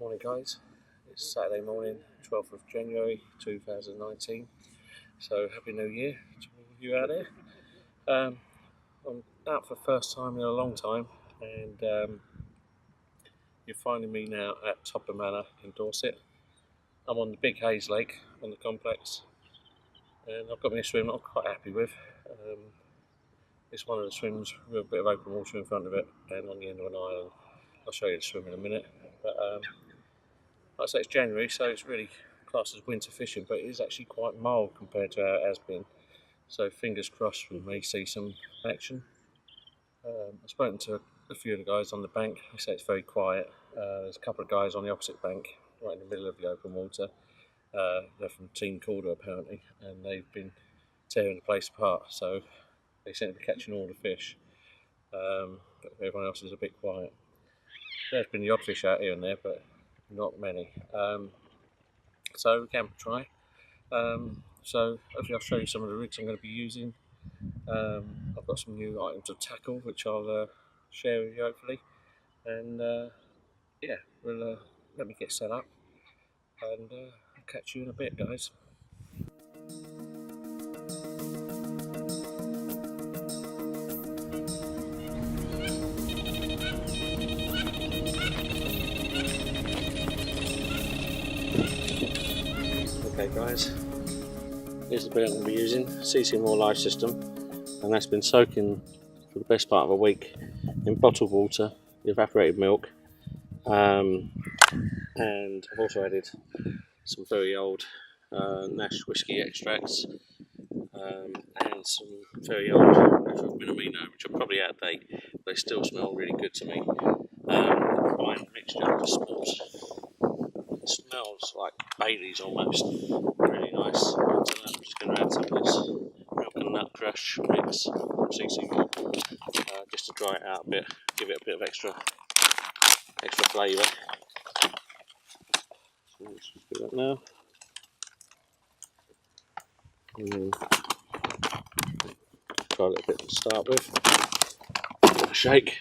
Morning guys, it's Saturday morning, 12th of January 2019, so Happy New Year to all of you out there. I'm out for the first time in a long time, and you're finding me now at Todber Manor in Dorset. I'm on the Big Hayes lake on the complex, and I've got me a swim that I'm quite happy with. It's one of the swims with a bit of open water in front of it and on the end of an island. I'll show you the swim in a minute. But like I say, it's January, so it's really classed as winter fishing, but it is actually quite mild compared to how it has been. So fingers crossed we may see some action. I've spoken to a few of the guys on the bank. They say it's very quiet. There's a couple of guys on the opposite bank, right in the middle of the open water. They're from Team Calder apparently, and they've been tearing the place apart. So they seem to be catching all the fish, but everyone else is a bit quiet. There's been the odd fish out here and there, but not many. So we can try. So hopefully I'll show you some of the rigs I'm going to be using. I've got some new items of tackle which I'll share with you hopefully. And yeah, we'll let me get set up, and I'll catch you in a bit, guys. Okay guys, here's the bit I'm going to be using, CC More Live System, and that's been soaking for the best part of a week in bottled water, evaporated milk, and I've also added some very old Nash whiskey extracts, and some very old Manor, which are probably out of date, but they still smell really good to me. Fine mixture of it smells like Bailey's almost, really nice. So I'm just going to add some of this milk and nut crush mix from CC More, just to dry it out a bit, give it a bit of extra flavour. So let's just do that now. And then try a little bit to start with. Give it a shake.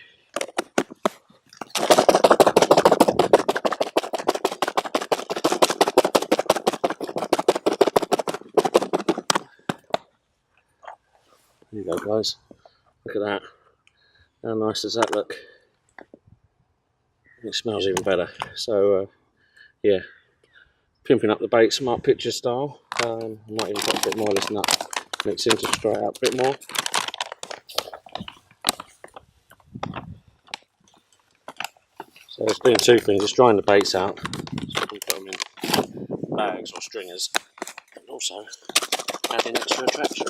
There you go guys, look at that, how nice does that look? It smells even better. So yeah, pimping up the bait Smart Picture style. I might even put a bit more of this nut mix in to dry it out a bit more. So it's doing two things, it's drying the baits out, so you can put them in bags or stringers, and also adding extra attraction.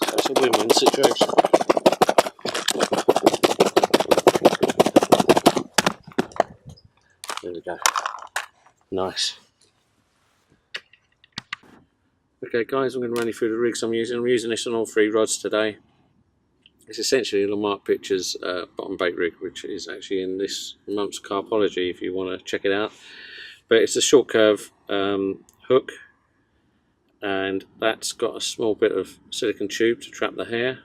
So it's a win-win situation. There we go. Nice. Okay guys, I'm going to run you through the rigs I'm using. I'm using this on all three rods today. It's essentially a Smart Pictures bottom bait rig, which is actually in this month's Carpology if you want to check it out. But it's a short curve hook, and that's got a small bit of silicone tube to trap the hair.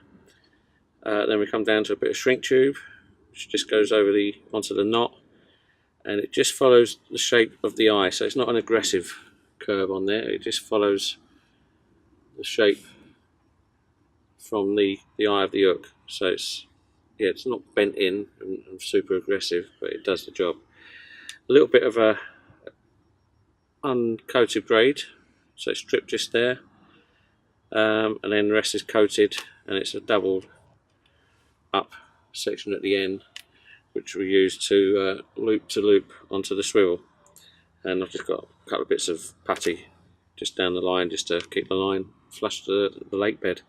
Then we come down to a bit of shrink tube, which just goes over onto the knot, and it just follows the shape of the eye. So it's not an aggressive curve on there, it just follows the shape from the eye of the hook. So it's not bent in and super aggressive, but it does the job. A little bit of a uncoated braid, so it's stripped just there, and then the rest is coated, and it's a doubled up section at the end, which we use to loop onto the swivel. And I've just got a couple of bits of putty just down the line, just to keep the line flush to the lake bed.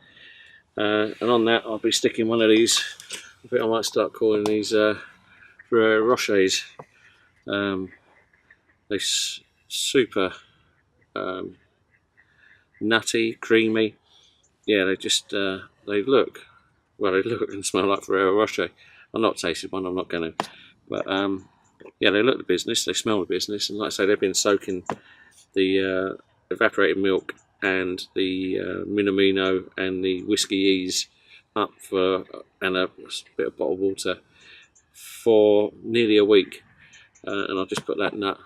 And on that I'll be sticking one of these, I think I might start calling these Ferrero Rochers. They're super nutty, creamy. Yeah, they just they look and smell like Ferrero Rocher. I've not tasted one, I'm not going to, but yeah, they look the business, they smell the business, and like I say, they've been soaking the evaporated milk and the Minamino and the whiskey ease up and a bit of bottled water for nearly a week. and I'll just put that nut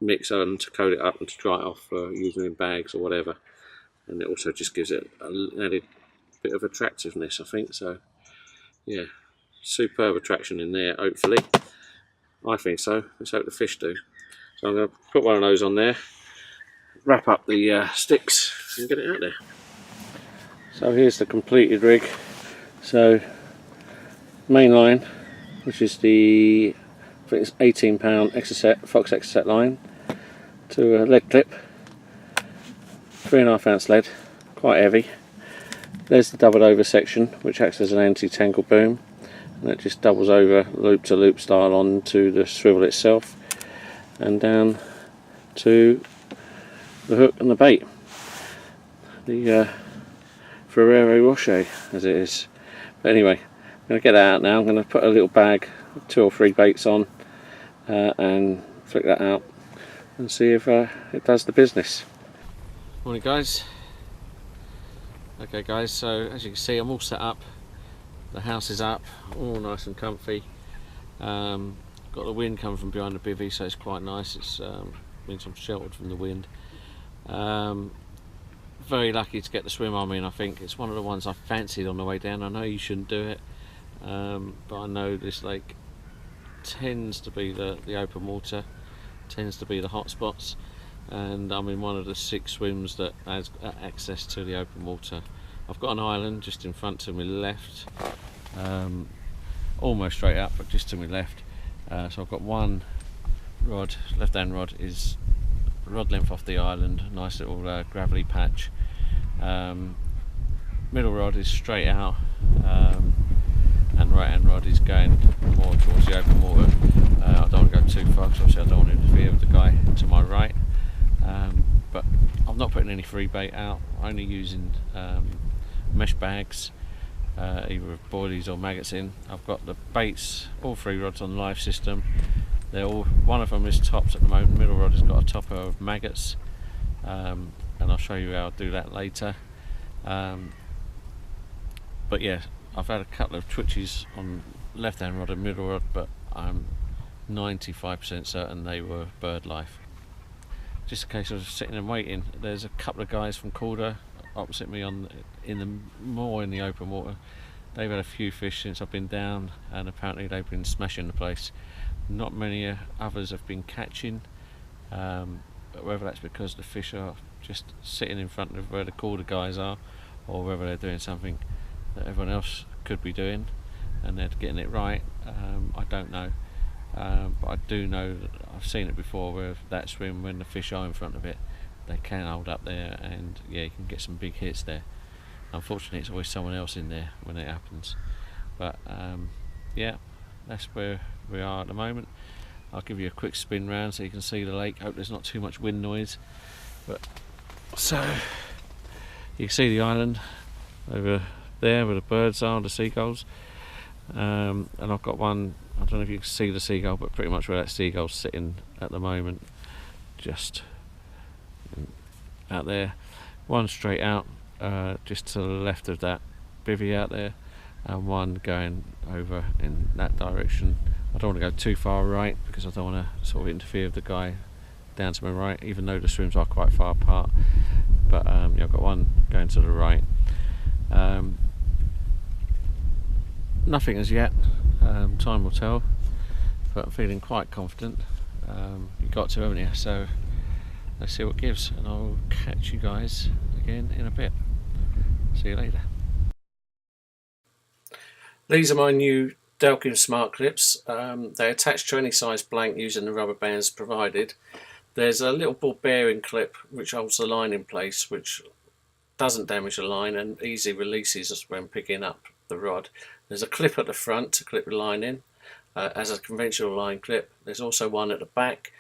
mix on to coat it up and to dry it off for using in bags or whatever. And it also just gives it an added bit of attractiveness, I think. So yeah, superb attraction in there, hopefully. I think so. Let's hope the fish do. So I'm going to put one of those on there, wrap up the sticks and get it out there. So here's the completed rig. So main line, which is the, I think it's 18-pound Exocet, Fox Exocet line, to a lead clip, 3.5 ounce lead, quite heavy. There's the doubled over section, which acts as an anti-tangle boom, and it just doubles over loop to loop style onto the swivel itself and down to the hook and the bait. The Ferrero Rocher, as it is. But anyway, I'm going to get that out now. I'm going to put a little bag, 2 or 3 baits on, and flick that out and see if it does the business. Morning guys. Okay guys, so as you can see I'm all set up. The house is up, all nice and comfy. Got the wind coming from behind the bivvy, so it's quite nice. It's means I'm sheltered from the wind. Very lucky to get the swim arm in. I think it's one of the ones I fancied on the way down. I know you shouldn't do it, but I know this lake tends to be the open water, tends to be the hot spots, and I'm in one of the 6 swims that has access to the open water. I've got an island just in front to my left, almost straight up, but just to my left. So I've got one rod, left hand rod is rod length off the island, nice little gravelly patch. Middle rod is straight out, and right hand rod is going more towards the open water. I don't want to go too far because obviously I don't want to interfere with the guy to my right, but I'm not putting any free bait out, only using mesh bags, either with boilies or maggots in. I've got the baits, all 3 rods on live system. They're all, one of them is tops at the moment. Middle rod has got a topper of maggots, and I'll show you how I'll do that later. But yeah, I've had a couple of twitches on left hand rod and middle rod, but I'm 95% certain they were bird life. Just a case of sitting and waiting. There's a couple of guys from Calder opposite me more in the open water. They've had a few fish since I've been down, and apparently they've been smashing the place. Not many others have been catching, but whether that's because the fish are just sitting in front of where the Calder guys are, or whether they're doing something that everyone else could be doing and they're getting it right, I don't know. But I do know that I've seen it before where that swim, when the fish are in front of it, they can hold up there, and yeah, you can get some big hits there. Unfortunately it's always someone else in there when it happens, but yeah, that's where we are at the moment. I'll give you a quick spin round so you can see the lake. Hope there's not too much wind noise. But so you can see the island over there where the birds are, the seagulls, and I've got one, I don't know if you can see the seagull, but pretty much where that seagull's sitting at the moment, just out there. One straight out, just to the left of that bivvy out there, and one going over in that direction. I don't want to go too far right because I don't want to sort of interfere with the guy down to my right, even though the swims are quite far apart. But yeah, I've got one going to the right. Nothing as yet, time will tell, but I'm feeling quite confident. You've got to, haven't you? So let's see what gives, and I'll catch you guys again in a bit. See you later. These are my new Delkim Smart Clips. They attach to any size blank using the rubber bands provided. There's a little ball bearing clip which holds the line in place, which doesn't damage the line and easily releases when picking up the rod. There's a clip at the front to clip the line in, as a conventional line clip. There's also one at the back.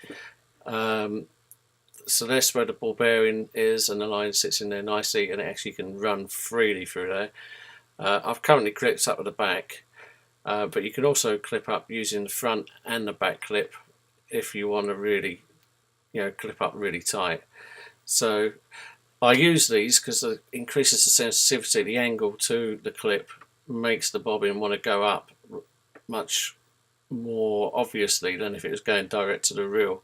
So that's where the ball bearing is, and the line sits in there nicely, and it actually can run freely through there. I've currently clipped up at the back, but you can also clip up using the front and the back clip if you want to really, clip up really tight. So I use these because it increases the sensitivity. The angle to the clip makes the bobbin want to go up much more obviously than if it was going direct to the reel.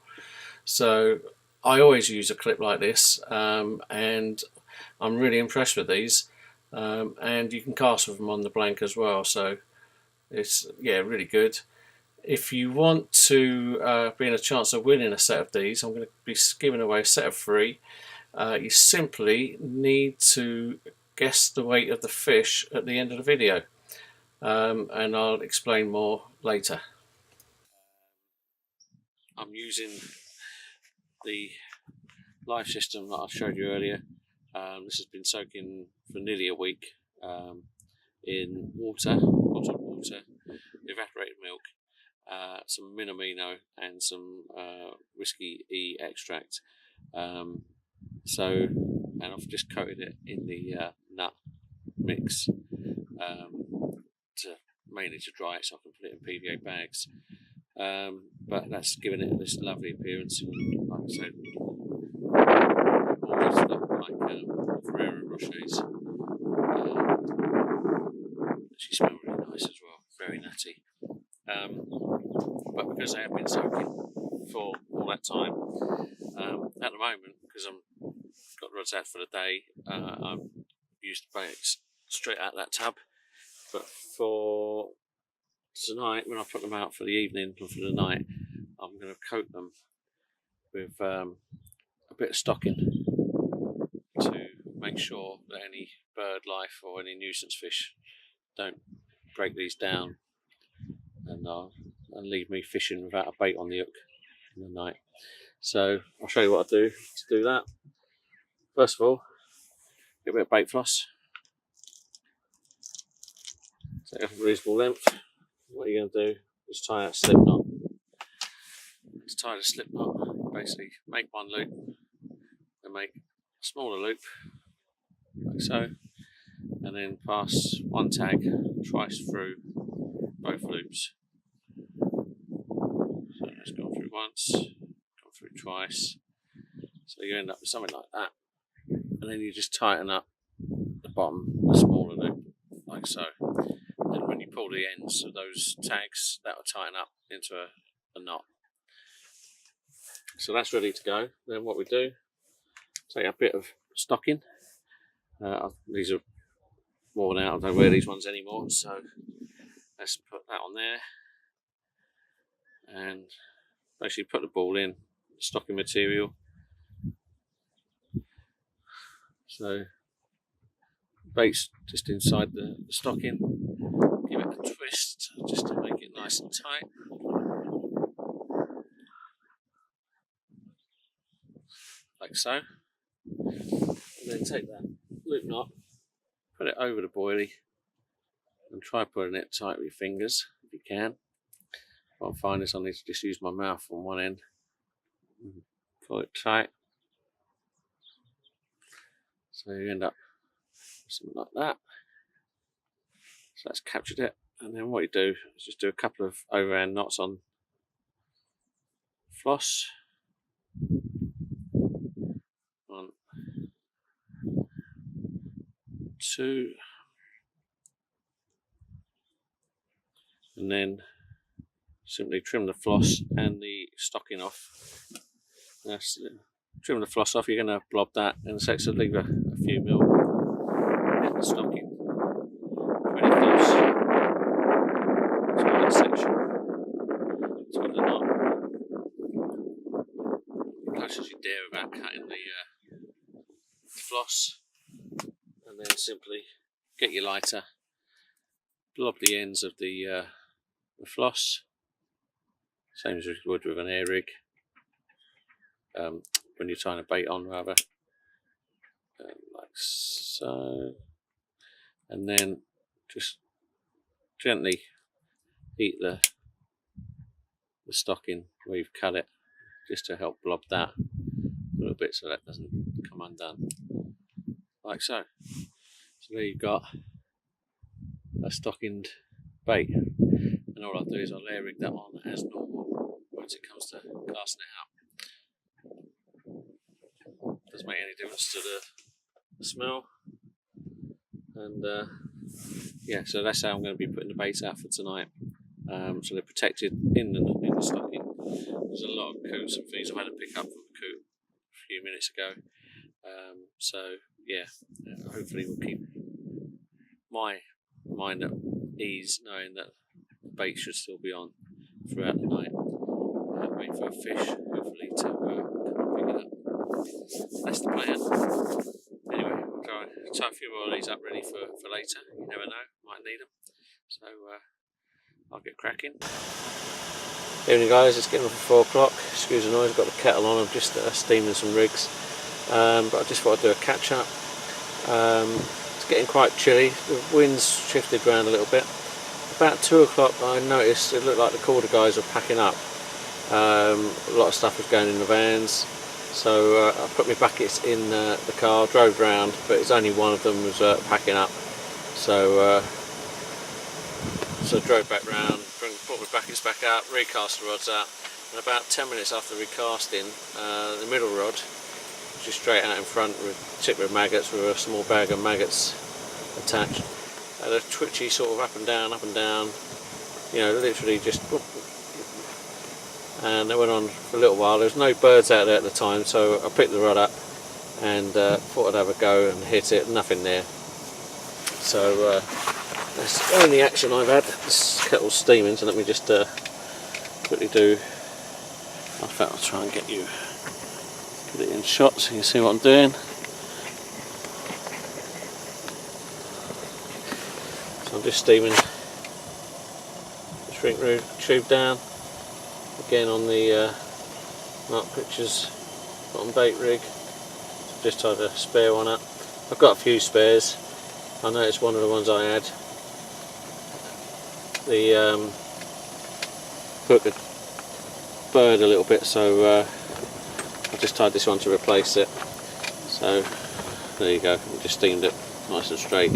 So I always use a clip like this, and I'm really impressed with these. And you can cast with them on the blank as well, so it's really good. If you want to be in a chance of winning a set of these, I'm going to be giving away a set of 3. You simply need to guess the weight of the fish at the end of the video, and I'll explain more later. I'm using the live system that I showed you earlier. This has been soaking for nearly a week in bottled water, evaporated milk, some Minamino and some whiskey E extract. And I've just coated it in the nut mix mainly to dry it so I can put it in PVA bags. But that's given it this lovely appearance, and like I said, almost like Ferrero Rochers. She smell really nice as well, very nutty. But because they have been soaking for all that time, at the moment, because I'm got the rods out for the day, I've used the baits straight out of that tub. But for tonight, when I put them out for the evening or for the night, I'm going to coat them with a bit of stocking to make sure that any bird life or any nuisance fish don't break these down and leave me fishing without a bait on the hook in the night. So I'll show you what I do to do that. First of all, get a bit of bait floss. Take a reasonable length. What you're going to do is tie a slip knot. To tie the slip knot, basically make one loop and make a smaller loop, like so, and then pass one tag twice through both loops. So it's gone through once, gone through twice. So you end up with something like that, and then you just tighten up the bottom, the smaller loop, like so. And when you pull the ends of those tags, that will tighten up into a knot. So that's ready to go. Then what we do, take a bit of stocking. These are worn out, I don't wear these ones anymore, so let's put that on there. And basically put the ball in, stocking material. So bait's just inside the stocking. Give it a twist just to make it nice and tight. Like so. And then take that loop knot, put it over the boilie, and try putting it tight with your fingers if you can. What I find is I need to just use my mouth on one end, pull it tight. So you end up with something like that. So that's captured it, and then what you do is just do a couple of overhand knots on floss. 1, 2, and then simply trim the floss and the stocking off. Trim the floss off, you're going to blob that in a sec, so leave a few mil in the stocking. Pretty close to that section, to the knot. Close as you dare without cutting the floss, and then simply get your lighter, blob the ends of the floss, same as you would with an air rig, when you're tying a bait on rather, like so, and then just gently heat the stocking where you've cut it, just to help blob that a little bit so that doesn't come undone, like so. So there you've got a stockinged bait, and all I'll do is I'll air rig that on as normal once it comes to casting it out. Doesn't make any difference to the smell, and yeah, so that's how I'm going to be putting the bait out for tonight. so they're protected in the stocking. There's a lot of coots and things I've had to pick up from the coot a few minutes ago. So yeah, hopefully we'll keep my mind at ease knowing that the bait should still be on throughout the night. Wait for a fish, hopefully, to pick it up. That's the plan. Anyway, I'll tie a few more of these up ready for later. You never know, might need them. So I'll get cracking. Evening guys, it's getting up at 4 o'clock. Excuse the noise, I've got the kettle on, I'm just steaming some rigs. But I just thought I'd do a catch up. It's getting quite chilly, the wind's shifted around a little bit. About 2 o'clock I noticed it looked like the Calder guys were packing up. A lot of stuff was going in the vans, so I put my buckets in the car, drove round, but it's only one of them was packing up. So drove back round, brought my buckets back out, recast the rods out, and about 10 minutes after recasting, the middle rod, just straight out in front with tipped with maggots, with a small bag of maggots attached, had a twitchy sort of up and down, you know, literally just, and it went on for a little while. There was no birds out there at the time, so I picked the rod up and thought I'd have a go and hit it, nothing there. So that's the only action I've had. This kettle's steaming, so let me just quickly do, in fact I'll try and get it in shot so you can see what I'm doing. So I'm just steaming the shrink tube down, again on the Mark Pictures bottom bait rig. Just tried a spare one up. I've got a few spares. I noticed one of the ones I had, the hook had burred a little bit, so I just tied this one to replace it. So there you go, I just steamed it nice and straight.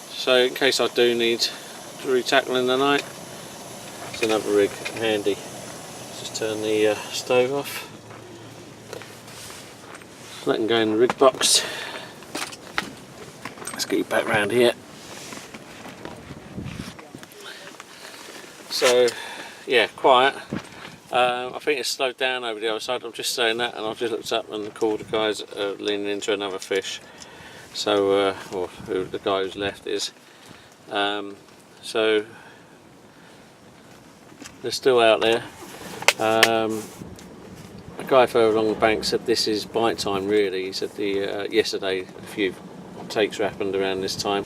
So in case I do need to re-tackle in the night, there's another rig handy. Just turn the stove off. Let them go in the rig box. Let's get you back round here. So yeah, quiet. I think it's slowed down over the other side. I'm just saying that, and I've just looked up and the Calder guys are leaning into another fish. So, or who the guy who's left is. So they're still out there. A guy further along the bank said this is bite time really. He said yesterday a few takes happened around this time.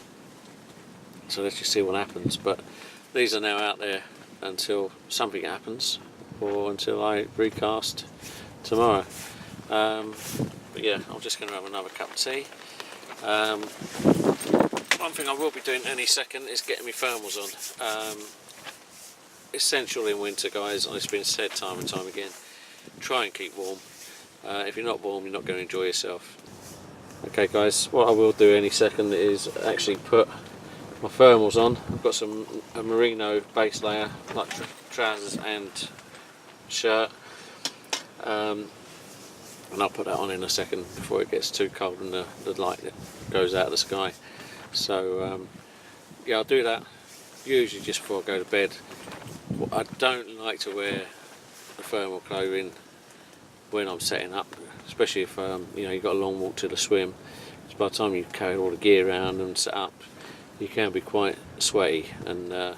So let's just see what happens. But these are now out there until something happens, or until I recast tomorrow. But yeah, I'm just going to have another cup of tea. One thing I will be doing any second is getting my thermals on. Essential in winter, guys, it's been said time and time again, try and keep warm. If you're not warm, you're not going to enjoy yourself. Okay guys, what I will do any second is actually put my thermals on. I've got a merino base layer, like trousers and shirt, and I'll put that on in a second before it gets too cold and the light goes out of the sky. So yeah, I'll do that usually just before I go to bed. I don't like to wear the thermal clothing when I'm setting up, especially if you know, you've got a long walk to the swim. So by the time you carry all the gear around and set up, you can be quite sweaty, and I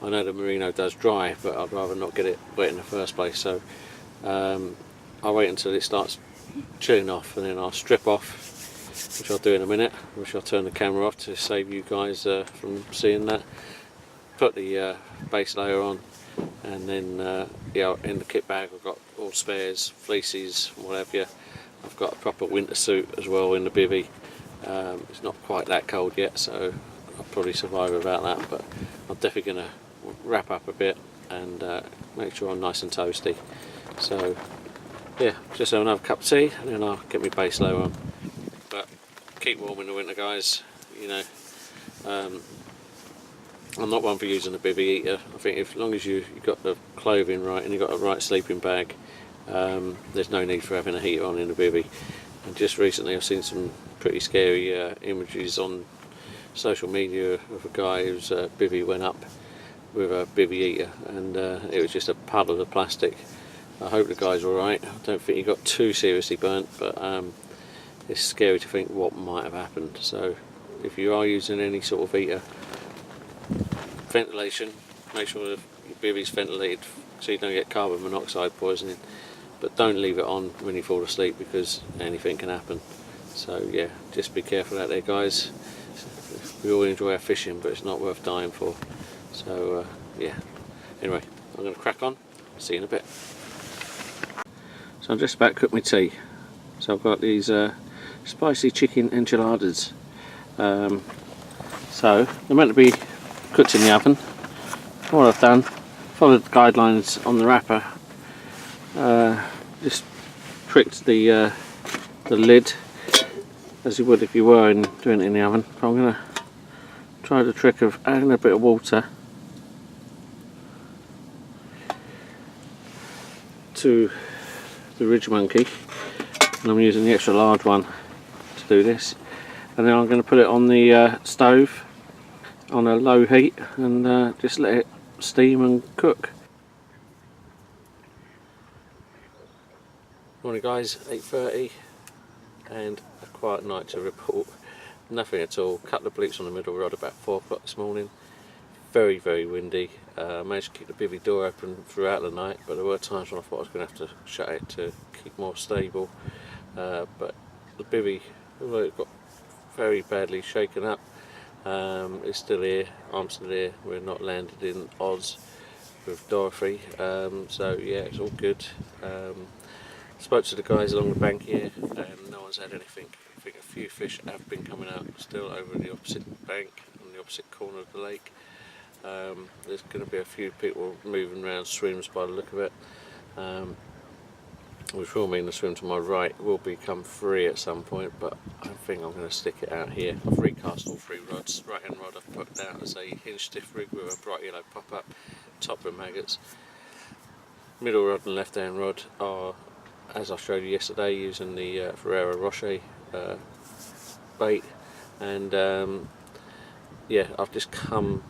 know the merino does dry, but I'd rather not get it wet in the first place. So I'll wait until it starts chilling off, and then I'll strip off, which I'll do in a minute, which I'll turn the camera off to save you guys from seeing that. Put the base layer on, and then yeah, in the kit bag I've got all spares, fleeces, whatever. I've got a proper winter suit as well in the bivvy. It's not quite that cold yet, so I'll probably survive without that, but I'm definitely going to wrap up a bit and make sure I'm nice and toasty. So yeah, just have another cup of tea and then I'll get my base layer on. But keep warm in the winter, guys. You know, I'm not one for using a bivvy heater. I think as long as you've got the clothing right and you've got a right sleeping bag, there's no need for having a heater on in a bivvy. And just recently I've seen some pretty scary images on social media of a guy whose bivvy went up with a bivvy eater, and it was just a puddle of plastic. I hope the guy's alright. I don't think he got too seriously burnt, but it's scary to think what might have happened. So if you are using any sort of eater, ventilation, make sure that your bivvy's ventilated so you don't get carbon monoxide poisoning, but don't leave it on when you fall asleep because anything can happen. So yeah, just be careful out there, guys. We all enjoy our fishing, but it's not worth dying for. So yeah, anyway, I'm going to crack on. See you in a bit. So I'm just about to cook my tea. So I've got these spicy chicken enchiladas. So they're meant to be cooked in the oven. What I've done, followed the guidelines on the wrapper. Just pricked the lid as you would if you were doing it in the oven. But I'm going to try the trick of adding a bit of water to the ridge monkey, and I'm using the extra large one to do this, and then I'm going to put it on the stove on a low heat and just let it steam and cook. Morning guys, 8:30 and a quiet night to report. Nothing at all. Couple of bleeps on the middle rod about 4 o'clock this morning. Very windy. Managed to keep the bivvy door open throughout the night, but there were times when I thought I was going to have to shut it to keep more stable. But the bivvy, although it got very badly shaken up, it's still here. I'm still here. We're not landed in Oz with Dorothy. So yeah, it's all good. Spoke to the guys along the bank here, and no one's had anything. I think a few fish have been coming out still over the opposite bank, on the opposite corner of the lake. There's going to be a few people moving around swims by the look of it, which will mean the swim to my right will become free at some point, but I think I'm going to stick it out here. I've recast all 3 rods. Right hand rod I've put down as a hinge stiff rig with a bright yellow pop-up, Todber maggots. Middle rod and left hand rod are, as I showed you yesterday, using the Ferrero Rocher bait, and yeah, I've just come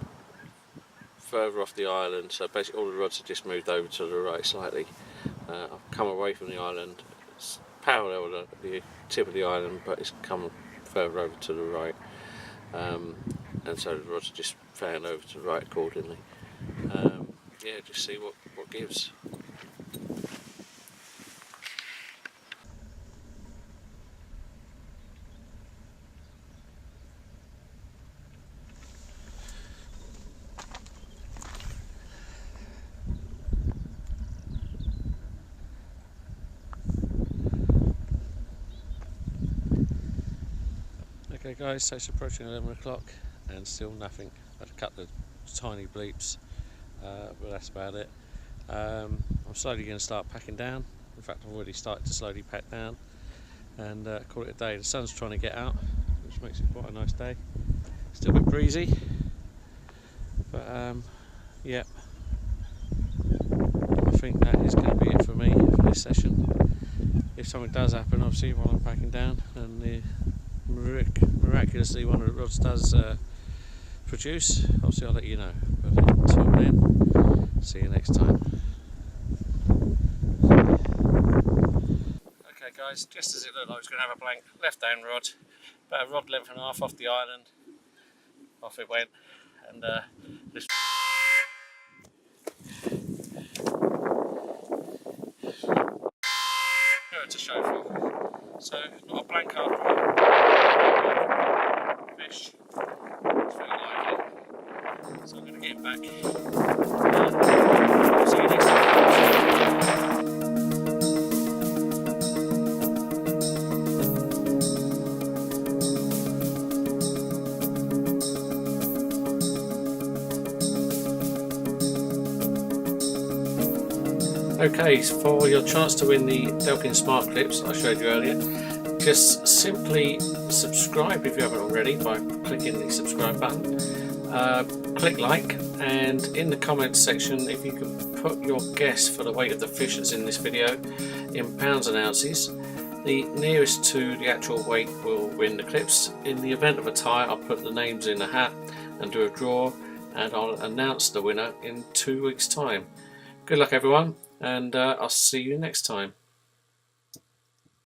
further off the island, so basically all the rods have just moved over to the right slightly. I've come away from the island, it's parallel to the tip of the island, but it's come further over to the right, and so the rods are just fanned over to the right accordingly. Yeah, just see what gives. Okay guys, so it's approaching 11 o'clock and still nothing. I've had a couple of tiny bleeps, but that's about it. I'm slowly going to start packing down. In fact, I've already started to slowly pack down and call it a day. The sun's trying to get out, which makes it quite a nice day. Still a bit breezy, but yeah, I think that is going to be it for me for this session. If something does happen, obviously, while I'm packing down, and miraculously one of the rods does produce, obviously I'll let you know. But until then, see you next time. Okay guys, just as it looked like I was going to have a blank left hand rod, about a rod length and a half off the island, off it went, and this to show for. So not a blank after fish. It's very lively. So I'm going to get back. See you next time. Okay, for your chance to win the Delkim Smart Clips I showed you earlier, just simply subscribe if you haven't already by clicking the subscribe button. Click like, and in the comments section, if you can put your guess for the weight of the fish that's in this video in pounds and ounces, The nearest to the actual weight will win the clips. In the event of a tie, I'll put the names in a hat and do a draw, and I'll announce the winner in 2 weeks' time. Good luck everyone, and I'll see you next time.